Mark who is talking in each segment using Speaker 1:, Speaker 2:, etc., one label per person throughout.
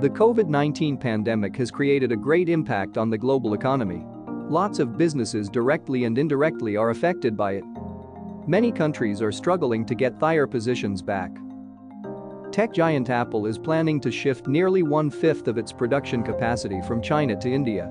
Speaker 1: The COVID-19 pandemic has created a great impact on the global economy. Lots of businesses directly and indirectly are affected by it. Many countries are struggling to get their positions back. Tech giant Apple is planning to shift nearly one-fifth of its production capacity from China to India.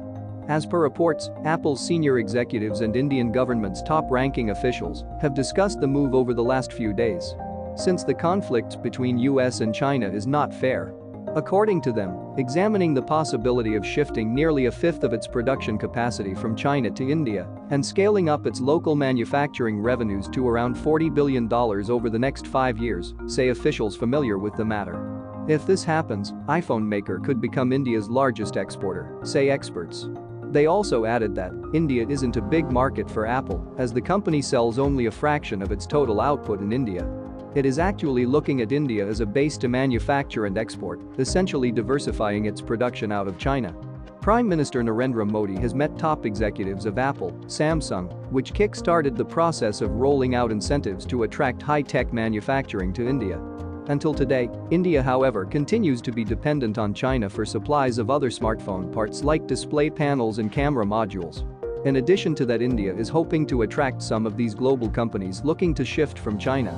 Speaker 1: As per reports, Apple's senior executives and Indian government's top-ranking officials have discussed the move over the last few days. Since the conflict between US and China is not fair. According to them, examining the possibility of shifting nearly a fifth of its production capacity from China to India and scaling up its local manufacturing revenues to around $40 billion over the next 5 years, say officials familiar with the matter. If this happens, iPhone maker could become India's largest exporter, say experts. They also added that India isn't a big market for Apple, as the company sells only a fraction of its total output in India. It is actually looking at India as a base to manufacture and export, essentially diversifying its production out of China. Prime Minister Narendra Modi has met top executives of Apple, Samsung, which kick-started the process of rolling out incentives to attract high-tech manufacturing to India. Until today, India, however, continues to be dependent on China for supplies of other smartphone parts like display panels and camera modules. In addition to that, India is hoping to attract some of these global companies looking to shift from China.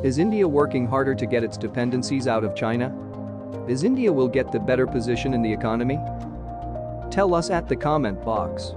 Speaker 1: Is India working harder to get its dependencies out of China? Is India will get the better position in the economy? Tell us at the comment box.